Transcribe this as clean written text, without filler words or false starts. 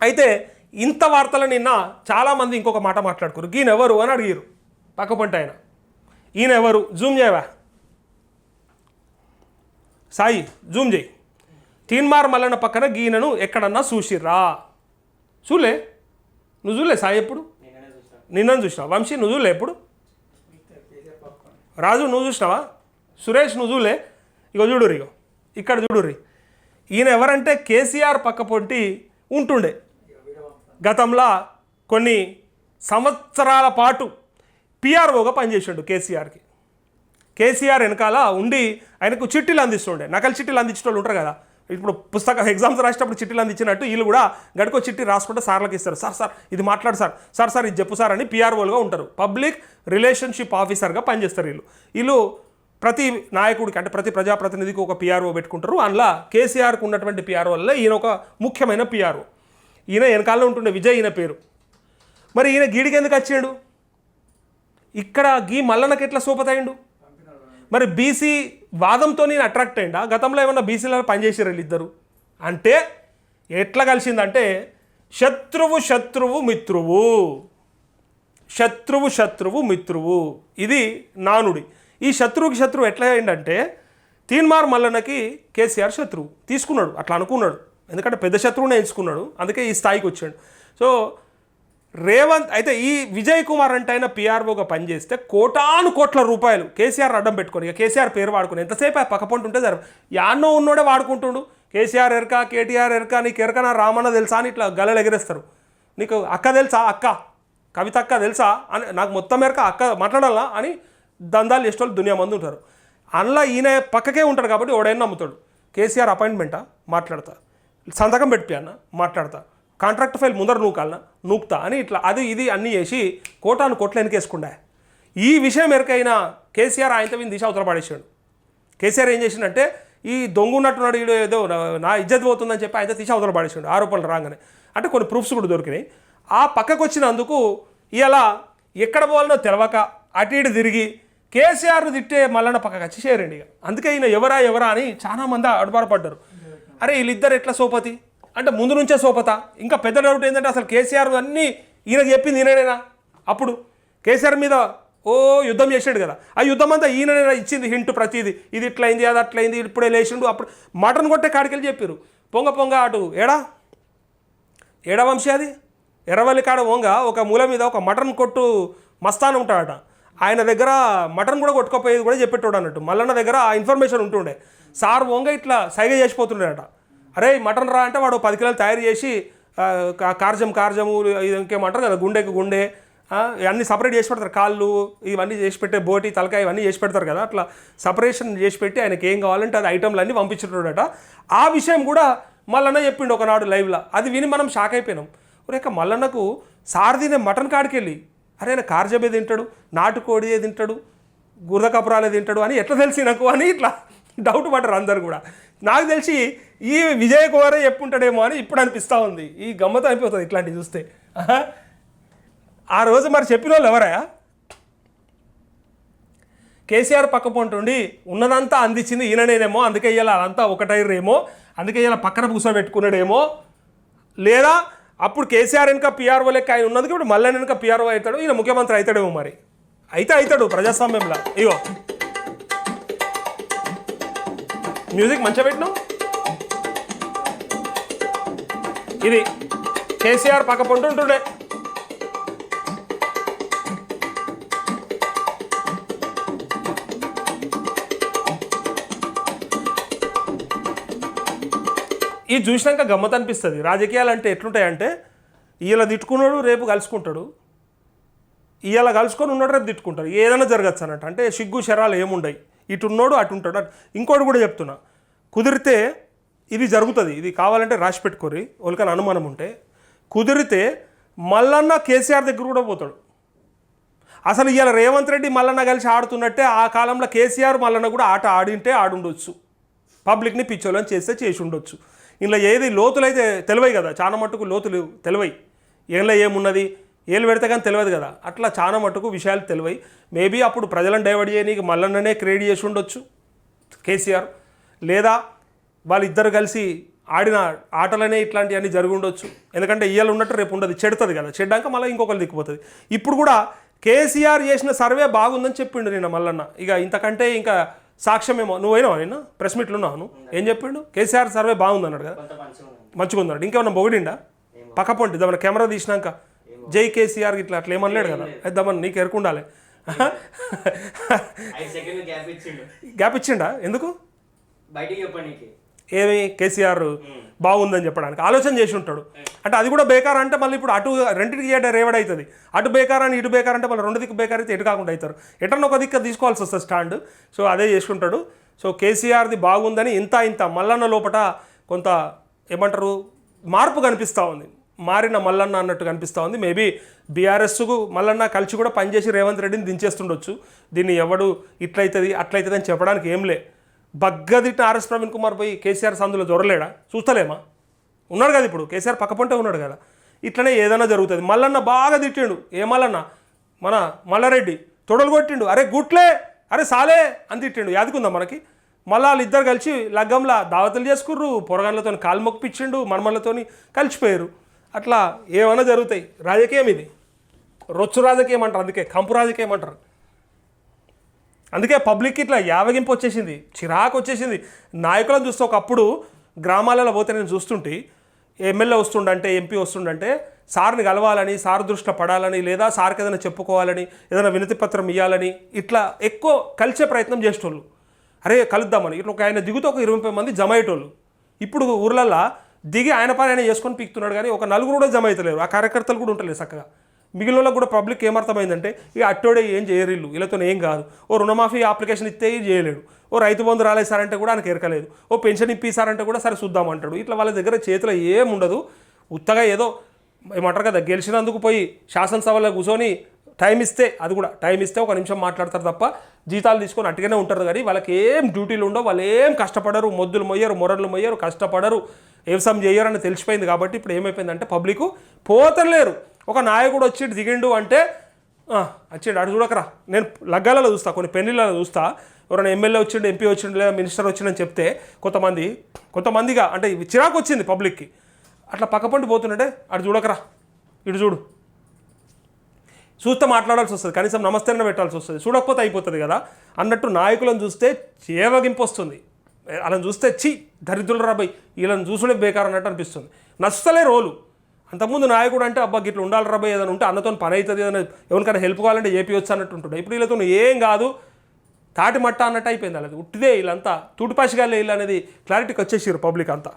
అయితే ఇంత వార్తలు నిన్న చాలామంది ఇంకొక మాట మాట్లాడుకోరు, ఈయన ఎవరు అని అడిగారు పక్క పంట ఆయన. ఈయన ఎవరు జూమ్ చేయవా సాయి, జూమ్ చేయి. తీన్మార్ మల్లన్న పక్కన గీనను ఎక్కడన్నా చూసిర్రా? చూలే, నువ్వు చూలే సాయి ఎప్పుడు? నిన్నను చూసినావా? వంశీ నువ్వు చూలే ఎప్పుడు? రాజు నువ్వు చూసినావా? సురేష్ నువ్వు చూలే? ఇగో చూడుర్రి, ఇగో ఇక్కడ చూడుర్రి. ఈయన ఎవరంటే కేసీఆర్ పక్క పొంటి ఉంటుండే, గతంలో కొన్ని సంవత్సరాల పాటు పిఆర్ఓగా పనిచేసాడు కేసీఆర్కి. కేసీఆర్ వెనకాల ఉండి ఆయనకు చిట్టీలు అందిస్తుండే, నకలు చిట్టీలు అందించే వాళ్ళు ఉంటారు కదా, ఇప్పుడు ఎగ్జామ్స్ రాసేటప్పుడు చిట్టీలు అందించినట్టు వీళ్ళు కూడా గడుకో చిట్టి రాసుకుంటే సార్లకు ఇస్తారు. సార్ ఇది మాట్లాడు సార్ ఇది చెప్పు సార్ అని పిఆర్ఓలుగా ఉంటారు, పబ్లిక్ రిలేషన్షిప్ ఆఫీసర్గా పనిచేస్తారు వీళ్ళు. ప్రతి నాయకుడికి అంటే ప్రతి ప్రజాప్రతినిధికి ఒక పిఆర్ఓ పెట్టుకుంటారు. అందులో కేసీఆర్కు ఉన్నటువంటి పిఆర్ఓల్లో ఈయన ఒక ముఖ్యమైన పిఆర్ఓ. ఈయన వెనకాలలో ఉంటుండే విజయ్ ఈయన పేరు. మరి ఈయన గీడికి ఎందుకు వచ్చాడు? ఇక్కడ గీ మల్లన్నకి ఎట్లా సోపతాయిండు? మరి బీసీ వాదంతో నేను అట్రాక్ట్ అయ్యిండా? గతంలో ఏమన్నా బీసీలలో పనిచేసారు వీళ్ళిద్దరు అంటే ఎట్లా కలిసిందంటే శత్రువు మిత్రువు ఇది నానుడి. ఈ శత్రువు ఎట్లా అయిందంటే తీన్మార్ మల్లన్నకి కేసీఆర్ శత్రువు తీసుకున్నాడు, అట్లా అనుకున్నాడు, ఎందుకంటే పెద్ద శత్రువునే ఎంచుకున్నాడు, అందుకే ఈ స్థాయికి వచ్చాడు. సో రేవంత్ అయితే ఈ విజయ్ కుమార్ అంటే ఆయన పిఆర్ఓగా పనిచేస్తే కోట్ల రూపాయలు కేసీఆర్ అడ్డం పెట్టుకొని, ఇక కేసీఆర్ పేరు వాడుకుని ఎంతసేపు ఆ పక్కపొంటి ఉంటే సరే యాన్నో ఉన్నోడే వాడుకుంటుండు. కేసీఆర్ ఎరక, కేటీఆర్ ఎరక, నీకు ఎరక నా రామన్న తెలుసా అని ఇట్లా గలలు ఎగరేస్తారు. నీకు అక్క తెలుసా, అక్క కవిత అక్క తెలుసా అని, నాకు మొత్తం ఎరక అక్క మాట్లాడాలా అని దందాలు చేసే వాళ్ళు దునియా మంది ఉంటారు. అందులో ఈయన పక్కకే ఉంటాడు కాబట్టి ఎవడైనా నమ్ముతాడు. కేసీఆర్ అపాయింట్మెంటా మాట్లాడతా, సంతకం పెట్టి అన్న మాట్లాడతా, కాంట్రాక్ట్ ఫైల్ ముందర నూకుతా అని ఇట్లా అది ఇది అన్నీ చేసి కోటాను కోట్లు వెనకేసుకుండా. ఈ విషయం ఎరకైనా కేసీఆర్ ఆయనతో వీని దిశ అవతల పడేసాడు. కేసీఆర్ ఏం చేసిందంటే ఈ దొంగ ఉన్నట్టున్నాడు, వీడు ఏదో నా ఇజ్జత్ పోతుందని చెప్పి ఆయనతో తీసి అవతల పడేసాడు ఆరోపణలు రాగానే. అంటే కొన్ని ప్రూఫ్స్ కూడా దొరికినాయి. ఆ పక్కకు వచ్చినందుకు ఇలా ఎక్కడ పోవాలనో తెలవక అటు ఇటు తిరిగి కేసీఆర్ను తిట్టే మల్లన్న పక్కకు వచ్చి చేరండి. ఇక అందుకే ఈయన ఎవరా అని చాలామంది అడుబారపడ్డారు. అరే వీళ్ళిద్దరు ఎట్లా సోపతి అంటే ముందు నుంచే సోపత. ఇంకా పెద్ద డౌట్ ఏంటంటే అసలు కేసీఆర్ అన్నీ ఈయనకు చెప్పింది ఈయననేనా? అప్పుడు కేసీఆర్ మీద యుద్ధం చేసాడు కదా, ఆ యుద్ధం అంతా ఈయననేనా ఇచ్చింది హింట్ ప్రతిదీ, ఇది ఇట్లయింది అది అట్లయింది ఇప్పుడే లేచిండు అప్పుడు మటన్ కొట్టే కాడికెళ్ళి చెప్పారు. పొంగ అటు ఏడా వంశీ అది ఎర్రవల్లి కాడ ఒక మూల మీద ఒక మటన్ కొట్టు మస్తాన్ ఉంటాడట, ఆయన దగ్గర మటన్ కూడా కొట్టుకోపోయేది కూడా చెప్పేటోడు అన్నట్టు. మల్లన్న దగ్గర ఆ ఇన్ఫర్మేషన్ ఉంటుండే. సార్ ఇట్లా సైగ చేసిపోతుండేట, అరే మటన్ రా అంటే వాడు 10 కిలోలు తయారు చేసి కార్జము ఇది ఇంకేమంటారు కదా, గుండెకి గుండె అన్నీ సపరేట్ చేసి పెడతారు, కాళ్ళు ఇవన్నీ చేసి పెట్టే బోటి తలకాయ ఇవన్నీ చేసి పెడతారు కదా, అట్లా సపరేషన్ చేసి పెట్టి ఆయనకి ఏం కావాలంటే అది ఐటమ్లు అన్నీ పంపించేటోడట. ఆ విషయం కూడా మల్లన్న చెప్పిండు ఒకనాడు లైవ్లో. అది విని మనం షాక్ అయిపోయినాం. రేక మల్లన్నకు సార్ తినే మటన్ కాడికెళ్ళి అరే ఆయన కార్జబే తింటాడు, నాటుకోడియే తింటాడు, గుర్ద కపురాలే తింటాడు అని ఎట్లా తెలిసి నాకు అని ఇట్లా డౌట్ పడ్డారు అందరు కూడా. నాకు తెలిసి ఈ విజయ్ కుమారే చెప్పుంటాడేమో అని ఇప్పుడు అనిపిస్తూ ఉంది. ఈ గమ్మత అనిపిస్తుంది ఇట్లాంటివి చూస్తే. ఆ రోజు మరి చెప్పిన వాళ్ళు ఎవరా? కేసీఆర్ పక్క పొంటుండి ఉన్నదంతా అందించింది ఈయననేనేమో, అందుకే ఇవాళ అదంతా ఒకటైరేమో, అందుకే ఇలా పక్కన కూర్చోబెట్టుకున్నాడేమో, లేదా అప్పుడు కేసీఆర్ వెనుక పిఆర్ఓ లెక్క ఆయన ఉన్నందుకు ఇప్పుడు మళ్ళీ వెనుక పిఆర్ఓ అవుతాడు, ఈయన ముఖ్యమంత్రి అవుతాడేమో. మరి అవుతాడు ప్రజాస్వామ్యంలో. ఇగో మ్యూజిక్ మంచిగా పెట్టినాం. ఇది కేసీఆర్ పక్క పొంటుంటుండే. ఇది చూసినాక గమ్మత్ అనిపిస్తుంది. రాజకీయాలు అంటే ఎట్లుంటాయంటే ఇవాళ తిట్టుకున్నాడు రేపు కలుసుకుంటాడు, ఇవాళ కలుసుకొని ఉన్నాడు రేపు తిట్టుకుంటాడు, ఏదైనా జరగచ్చు అన్నట్టు. అంటే సిగ్గు శరాలు ఏముండయి, ఇటు ఉన్నాడు అటు ఉంటాడు. ఇంకోటి కూడా చెప్తున్నా, కుదిరితే ఇది జరుగుతుంది, ఇది కావాలంటే రాసి పెట్టుకోరి వాళ్ళకని అనుమానం ఉంటే, కుదిరితే మల్లన్న కేసీఆర్ దగ్గర కూడా పోతాడు. అసలు ఇవాళ రేవంత్ రెడ్డి మల్లన్న కలిసి ఆడుతున్నట్టే ఆ కాలంలో కేసీఆర్ మల్లన్న కూడా ఆట ఆడింటే ఆడుండొచ్చు, పబ్లిక్ని పిచ్చోళ్ళని చేసి ఉండొచ్చు. ఇలా ఏది లోతులైతే తెలివై కదా, చాలా మట్టుకు లోతులు తెలివై, ఏళ్ళ ఏమున్నది ఏళ్ళు పెడితే కానీ తెలియదు కదా, అట్లా చాలా మట్టుకు విషయాలు తెలివై. మేబీ అప్పుడు ప్రజలను డైవర్ట్ చేయనీకి మల్లన్ననే క్రియేట్ చేసి ఉండొచ్చు కేసీఆర్, లేదా వాళ్ళిద్దరు కలిసి ఆడిన ఆటలనే ఇట్లాంటివన్నీ జరిగి ఉండొచ్చు. ఎందుకంటే ఇవాళ ఉన్నట్టు రేపు ఉండదు, చెడుతుంది కదా, చెడ్డాక మళ్ళీ ఇంకొకరు దిక్కుపోతుంది. ఇప్పుడు కూడా కేసీఆర్ చేసిన సర్వే బాగుందని చెప్పిండు నిన్న మల్లన్న. ఇక ఇంతకంటే ఇంకా సాక్ష్యమేమో. నువ్వైనా నిన్న ప్రెస్ మీట్లు ఉన్నావు, నువ్వు ఏం చెప్పిండు? కేసీఆర్ సర్వే బాగుందన్నాడు కదా, మంచిగా ఉందన్నాడు. ఇంకేమన్నా పొగిడిండా? పక్కపోంటి ఏమన్నా కెమెరా తీసినాక జై కేసీఆర్ ఇట్లా అట్లా ఏమనలేడు కదా. అయిద్దామని నీకు ఎరుకుండాలి. గ్యాప్ ఇచ్చిండా? ఎందుకు? ఏమి కేసీఆర్ బాగుందని చెప్పడానికి ఆలోచన చేసి ఉంటాడు. అంటే అది కూడా బేకార్ అంటే మళ్ళీ ఇప్పుడు అటు రెండింటికి చేయడం రేవడవుతుంది. అటు బేకార్ అని ఇటు బేకార్ అంటే మళ్ళీ రెండు దిక్కు బేకార్ అయితే ఎటు కాకుండా అవుతారు. ఎటన్నా ఒక దిక్కు తీసుకోవాల్సి వస్తుంది స్టాండ్. సో అదే చేసుకుంటాడు. సో కేసీఆర్ది బాగుందని ఇంత మల్లన్న లోపల కొంత ఏమంటారు మార్పు కనిపిస్తూ ఉంది. మారిన మల్లన్న అన్నట్టు కనిపిస్తూ ఉంది. మేబీ బీఆర్ఎస్కు మల్లన్న కలిసి కూడా పనిచేసి రేవంత్ రెడ్డిని దించేస్తుండొచ్చు. దీన్ని ఎవడు ఇట్లయితుంది అట్లయితుంది అని చెప్పడానికి ఏంలే. బగ్గదిట్టిన ఆర్ఎస్ ప్రవీణ్ కుమార్ పోయి కేసీఆర్ సందులో జొరలేడా? చూస్తలేమా? ఉన్నాడు కదా ఇప్పుడు, కేసీఆర్ పక్కపంటే ఉన్నాడు కదా. ఇట్లనే ఏదైనా జరుగుతుంది. మల్లన్న బాగా తిట్టిండు. ఏ మల్లన్న? మన మల్లారెడ్డి తొడలు కొట్టిండు. అరే గుట్లే, అరే సాలే అని తిట్టిండు. యాదుకుందా మనకి? మళ్ళీ వాళ్ళు ఇద్దరు కలిసి లగ్గంలా దావతులు చేసుకుర్రు, పొరగాన్లతో కాలు మొక్కిపించిండు, మనమళ్ళతో కలిసిపోయారు. అట్లా ఏమైనా జరుగుతాయి. రాజకీయం ఇది, రొచ్చు రాజకీయం అంటారు, అందుకే కంపు రాజకీయం అంటారు. అందుకే పబ్లిక్ ఇట్లా యావగింపు వచ్చేసింది, చిరాకు వచ్చేసింది. నాయకులను చూస్తే ఒకప్పుడు గ్రామాలలో పోతే నేను చూస్తుంటే ఎమ్మెల్యే వస్తుండంటే ఎంపీ వస్తుండంటే సార్ని కలవాలని, సార్ దృష్టిలో పడాలని, లేదా సార్కి ఏదైనా చెప్పుకోవాలని, ఏదైనా వినతి పత్రం ఇవ్వాలని ఇట్లా ఎక్కువ కలిసే ప్రయత్నం చేసేటోళ్ళు. అరే కలుద్దామని ఇట్లా ఒక ఆయన దిగుతూ ఒక 20 మంది జమ అయ్యేటోళ్ళు. ఇప్పుడు ఊర్లల్లో దిగి ఆయన పని ఆయన చేసుకొని పీకుతున్నాడు, కానీ ఒక నలుగురు కూడా జమ అవుతలేరు. ఆ కార్యకర్తలు కూడా ఉంటలేదు చక్కగా. మిగిలిన వాళ్ళకి కూడా పబ్లిక్ ఏమర్థమైందంటే ఇక అట్టోడే ఏం చేయరు, ఇల్లు వీళ్ళతో ఏం కాదు. ఓ రుణమాఫీ అప్లికేషన్ ఇస్తే చేయలేడు, ఓ రైతు బంధు రాలేసారంటే కూడా ఆయనకు ఎరకలేదు, ఓ పెన్షన్ ఇప్పిస్తారంటే కూడా సరే చూద్దామంటాడు. ఇట్లా వాళ్ళ దగ్గర చేతిలో ఏముండదు. ఉత్తగా ఏదో ఏమంటారు కదా, గెలిచినందుకు పోయి శాసనసభలో కూర్చొని టైం ఇస్తే, అది కూడా టైం ఇస్తే ఒక నిమిషం మాట్లాడతారు తప్ప జీతాలు తీసుకొని అట్టుగానే ఉంటారు. కానీ వాళ్ళకి ఏం డ్యూటీలు ఉండవు, వాళ్ళు ఏం కష్టపడరు, మొద్దులు మొయ్యరు, మొరలు మొయ్యరు, కష్టపడరు, వ్యవసాయం చేయరని తెలిసిపోయింది. కాబట్టి ఇప్పుడు ఏమైపోయిందంటే పబ్లిక్ పోతలేరు. ఒక నాయకుడు వచ్చి దిగిండు అంటే వచ్చిండు అటు చూడకరా. నేను లగ్గాలలో చూస్తా, కొన్ని పెళ్లిళ్ళలో చూస్తా, ఎవరైనా ఎమ్మెల్యే వచ్చిండు, ఎంపీ వచ్చిండు, లేదా మినిస్టర్ వచ్చిండని చెప్తే కొంతమందిగా అంటే చిరాకు వచ్చింది పబ్లిక్కి. అట్లా పక్కపంటి పోతుండే అటు చూడకరా, ఇటు చూడు, చూస్తే మాట్లాడాల్సి వస్తుంది, కనీసం నమస్తేనే పెట్టాల్సి వస్తుంది, చూడకపోతే అయిపోతుంది కదా అన్నట్టు. నాయకులను చూస్తే చేవగింపు వస్తుంది. అలా చూస్తే దరిద్రులు రాబాయి, వీళ్ళని చూసుడే బేకార్ అన్నట్టు అనిపిస్తుంది. నచ్చలే రోలు. అంతకుముందు నాయకుడు అంటే అబ్బా గిట్లా ఉండాలి రాబాయి, ఏదైనా ఉంటే అన్నతో పని అవుతుంది, ఏదైనా ఎవరికైనా హెల్ప్ కావాలంటే ఏపీ వచ్చి అన్నట్టు ఉంటుండే. ఇప్పుడు వీళ్ళతో ఏం కాదు, తాటి మట్ట అన్నట్టు అయిపోయింది. అలాది ఉట్టిదే, వీళ్ళంతా తూటిపాసిగా వీళ్ళు అనేది క్లారిటీకి వచ్చేసారు పబ్లిక్ అంతా.